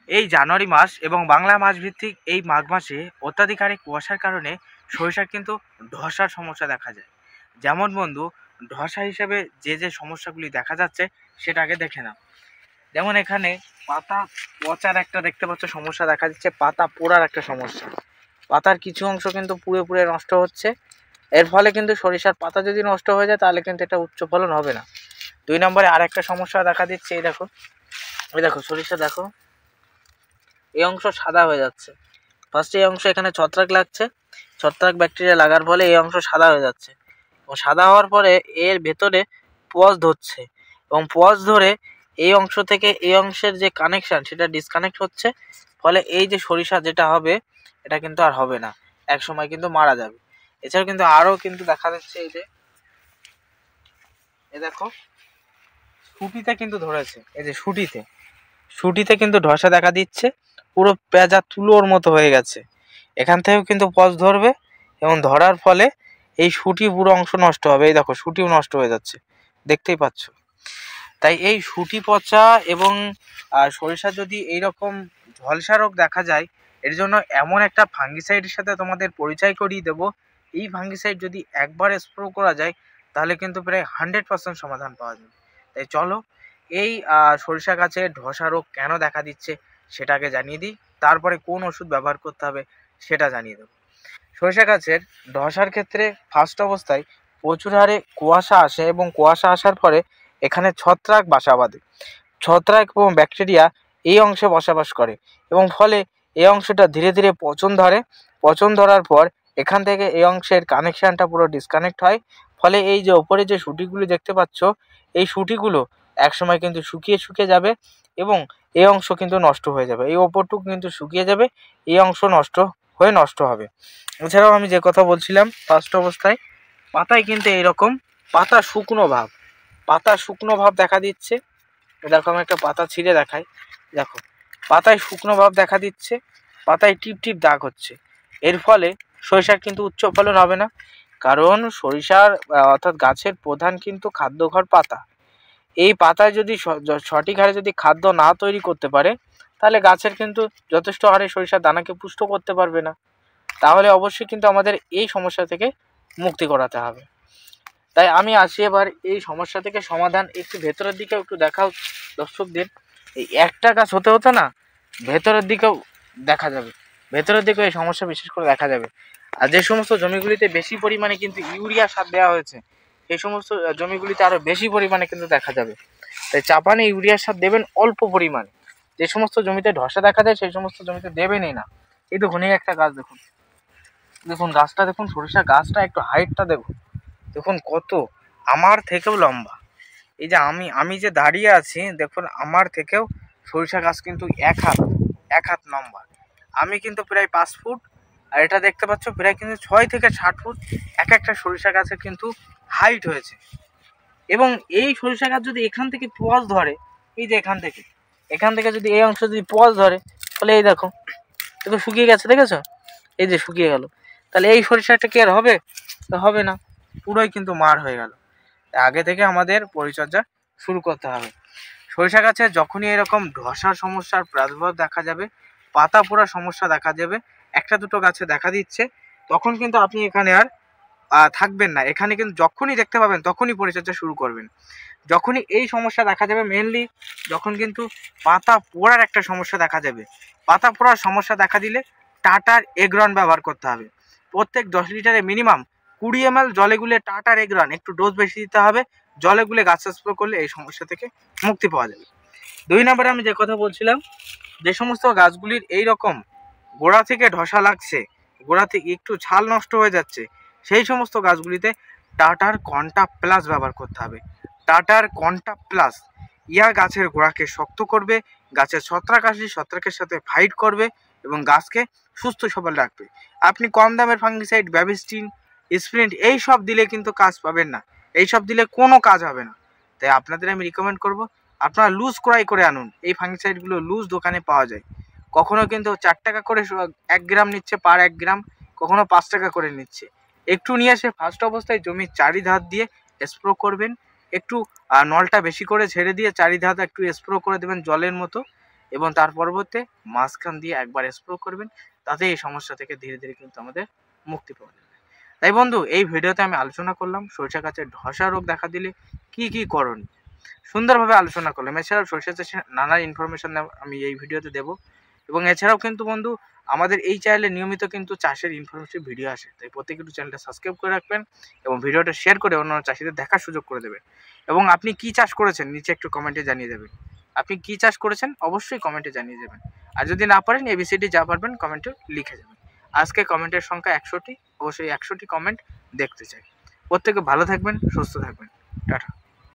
এই জানুয়ারি মাস এবং বাংলা মাস ভিত্তিক এই মাঘ মাসে অত্যাধিক হারে কুয়াশার কারণে সরিষার কিন্তু ধসার সমস্যা দেখা যায়। যেমন বন্ধু, ধসা হিসেবে যে যে সমস্যাগুলি দেখা যাচ্ছে সেটা আগে দেখে নাও। যেমন এখানে পাতা পচার একটা দেখতে পাচ্ছ সমস্যা দেখা যাচ্ছে, পাতা পোড়ার একটা সমস্যা। পাতার কিছু অংশ কিন্তু পুড়ে পুড়ে নষ্ট হচ্ছে। এর ফলে কিন্তু সরিষার পাতা যদি নষ্ট হয়ে যায় তাহলে কিন্তু এটা উচ্চ ফলন হবে না। 2 নম্বরে আরেকটা সমস্যা দেখা দিচ্ছে, এই দেখো, এই দেখো সরিষা দেখো, এই অংশ সাদা হয়ে যাচ্ছে। ফার্স্টে এই অংশ এখানে ছত্রাক লাগছে, ছত্রাক ব্যাকটেরিয়া লাগার ফলে এই অংশ সাদা হয়ে যাচ্ছে এবং সাদা হওয়ার পরে এর ভেতরে পজ ধরছে এবং পজ ধরে এই অংশ থেকে এই অংশের যে কানেকশান সেটা ডিসকানেক্ট হচ্ছে। ফলে এই যে সরিষা যেটা হবে এটা কিন্তু আর হবে না, এক সময় কিন্তু মারা যাবে। এছাড়াও কিন্তু আরও কিন্তু দেখা যাচ্ছে, এই যে এ দেখো শুটিতে কিন্তু ধরেছে, এই যে শুটিতে কিন্তু ধসা দেখা দিচ্ছে, পুরো পেঁজা তুলোর মতো হয়ে গেছে। এখান থেকেও কিন্তু পজ ধরবে এবং ধরার ফলে এই শুটি পুরো অংশ নষ্ট হবে। এই দেখো শুটিও নষ্ট হয়ে যাচ্ছে, দেখতেই পাচ্ছ। তাই এই শুটি পচা এবং সরিষা যদি এইরকম ঝলসা রোগ দেখা যায়, এর জন্য এমন একটা ফাঙ্গিসাইডের সাথে তোমাদের পরিচয় করিয়ে দেবো। এই ফাঙ্গিসাইড যদি একবার স্প্রে করা যায় তাহলে কিন্তু প্রায় 100% সমাধান পাওয়া যাবে। তাই চলো এই সরিষা গাছে ধসা রোগ কেন দেখা দিচ্ছে সেটাকে জানিয়ে দিই, তারপরে কোন ওষুধ ব্যবহার করতে হবে সেটা জানিয়ে দেবো। সরিষা গাছের ধসার ক্ষেত্রে ফার্স্ট অবস্থায় প্রচুর হারে কুয়াশা আসে এবং কুয়াশা আসার পরে এখানে ছত্রাক বাসা বাঁধে। ছত্রাক এবং ব্যাকটেরিয়া এই অংশে বসবাস করে এবং ফলে এই অংশটা ধীরে ধীরে পচন ধরার পর এখান থেকে এই অংশের কানেকশানটা পুরো ডিসকানেক্ট হয়। ফলে এই যে ওপরে যে শুটিগুলি দেখতে পাচ্ছ, এই শুটিগুলো একসময় কিন্তু শুকিয়ে যাবে এবং এই অংশ কিন্তু নষ্ট হয়ে যাবে। এই ওপরটুকু কিন্তু শুকিয়ে যাবে, এই অংশ নষ্ট হবে। এছাড়াও আমি যে কথা বলছিলাম, ফার্স্ট অবস্থায় পাতায় কিন্তু এইরকম পাতা শুকনো ভাব দেখা দিচ্ছে। দেখো আমি একটা পাতা ছিঁড়ে দেখাই, দেখো পাতায় শুকনো ভাব দেখা দিচ্ছে, পাতায় টিপ টিপ দাগ হচ্ছে। এর ফলে সরিষার কিন্তু উচ্চ ফলন হবে না, কারণ সরিষার অর্থাৎ গাছের প্রধান কিন্তু খাদ্যঘর পাতা। এই পাতায় যদি সঠিক হারে যদি খাদ্য না তৈরি করতে পারে তাহলে গাছের কিন্তু যথেষ্ট হারে সরিষার দানাকে পুষ্ট করতে পারবে না। তাহলে অবশ্যই কিন্তু আমাদের এই সমস্যা থেকে মুক্তি করাতে হবে। তাই আমি আসি এবার এই সমস্যা থেকে সমাধান। একটু ভেতরের দিকেও একটু দেখাও দর্শকদের, এই একটা গাছ হতে হতে না ভেতরের দিকেও দেখা যাবে, ভেতরের দিকেও এই সমস্যা বিশেষ করে দেখা যাবে। আর যে সমস্ত জমিগুলিতে বেশি পরিমাণে কিন্তু ইউরিয়া সার দেওয়া হয়েছে সেই সমস্ত জমিগুলিতে আরও বেশি পরিমাণে কিন্তু দেখা যাবে। তাই চাপানে ইউরিয়া সার দেবেন অল্প পরিমাণে। যে সমস্ত জমিতে ধসা দেখা যায় সেই সমস্ত জমিতে দেবেনই না। এই দেখুন এই একটা গাছ দেখুন গাছটা দেখুন, সরিষা গাছটা একটু হাইটটা দেখুন কত আমার থেকেও লম্বা। এই যে আমি যে দাঁড়িয়ে আছি দেখুন, আমার থেকেও সরিষা গাছ কিন্তু এক হাত লম্বা। আমি কিন্তু প্রায় 5 ফুট, আর এটা দেখতে পাচ্ছ প্রায় কিন্তু 6 থেকে 7 ফুট এক একটা সরিষা গাছের কিন্তু হাইট হয়েছে। এবং এই সরিষা গাছ যদি এখান থেকে পজ ধরে, এই যে এখান থেকে যদি এই অংশ যদি পজ ধরে তাহলে এই দেখো শুকিয়ে গেছে, দেখেছো এই যে শুকিয়ে গেল। তাহলে এই সরিষাটা কি আর হবে? তো হবে না, পুরোই কিন্তু মার হয়ে গেল। আগে থেকে আমাদের পরিচর্যা শুরু করতে হবে। সরিষা গাছে যখনই এরকম ধসার সমস্যার প্রাদুর্ভাব দেখা যাবে, পাতা পোড়ার সমস্যা দেখা যাবে, একটা দুটো গাছে দেখা দিচ্ছে, তখন কিন্তু আপনি এখানে আর থাকবেন না। এখানে কিন্তু যখনই দেখতে পাবেন তখনই পরিচর্যা শুরু করবেন। যখনই এই সমস্যা দেখা যাবে, মেনলি যখন কিন্তু পাতা পোড়ার একটা সমস্যা দেখা যাবে, পাতা পোড়ার সমস্যা দেখা দিলে টাটার এগ্রন ব্যবহার করতে হবে। প্রত্যেক 10 লিটারে মিনিমাম 20 ml জলে গুলে টাটার এগ্রন, একটু ডোজ বেশি দিতে হবে, জলে গুলে গাছে স্প্রে করলে এই সমস্যা থেকে মুক্তি পাওয়া যাবে। 2 নম্বরে আমি যে কথা বলছিলাম, যে সমস্ত গাছগুলির এই রকম গোড়া থেকে ধসা লাগছে, গোড়া থেকে একটু ছাল নষ্ট হয়ে যাচ্ছে, সেই সমস্ত গাছগুলিতে টাটার কন্টা প্লাস ব্যবহার করতে হবে। টাটার কন্টা প্লাস ইয়া গাছের গোড়াকে শক্ত করবে, গাছের ছত্রাকের সাথে ফাইট করবে এবং গাছকে সুস্থ সবল রাখবে। আপনি কম দামের ফাঙ্গিসাইড, ব্যাবিস্টিন, স্প্রিন্ট এই সব দিলে কিন্তু কাজ পাবেন না, এই সব দিলে কোনো কাজ হবে না। তাই আপনাদের আমি রিকমেন্ড করব আপনারা লুজ ক্রয় করে আনুন। এই ফাঙ্গিসাইডগুলো লুজ দোকানে পাওয়া যায়, কখনো কিন্তু 4 টাকা করে 1 গ্রাম নিচ্ছে পার 1 গ্রাম, কখনো 5 টাকা করে নিচ্ছে। একটু নিয়ে এসে ফার্স্ট অবস্থায় জমির চারিধার দিয়ে স্প্রে করবেন, একটু নলটা বেশি করে ছেড়ে দিয়ে চারিধার একটু স্প্রে করে দেবেন জলের মতো, এবং তার পরবর্তীতে মাঝখান দিয়ে একবার স্প্রে করবেন, তাতে এই সমস্যা থেকে ধীরে ধীরে কিন্তু আমাদের মুক্তি পাওয়া যাবে। তাই বন্ধু, এই ভিডিওতে আমি আলোচনা করলাম সরিষা গাছের ধসা রোগ দেখা দিলে কি কি করণীয়, সুন্দরভাবে আলোচনা করলাম। এছাড়াও সরিষা চাষের নানা ইনফরমেশন আমি এই ভিডিওতে দেবো। এবং এছাড়াও কিন্তু বন্ধু আমাদের এই চ্যানেলে নিয়মিত কিন্তু চাষের ইনফরমেটিভ ভিডিও আসে, তাই প্রত্যেকে একটু চ্যানেলটা সাবস্ক্রাইব করে রাখবেন এবং ভিডিওটা শেয়ার করে অন্যান্য চাষিদের দেখার সুযোগ করে দেবেন। এবং আপনি কি চাষ করেছেন নিচে একটু কমেন্টে জানিয়ে দেবেন। আপনি কি চাষ করেছেন অবশ্যই কমেন্টে জানিয়ে দেবেন। আর যদি না পারেন এবিসিডি যা পারবেন কমেন্টে লিখে যাবেন। আজকে কমেন্টের সংখ্যা 100টি, অবশ্যই 100টি কমেন্ট দেখতে চাই। প্রত্যেকে ভালো থাকবেন, সুস্থ থাকবেন। টাটা।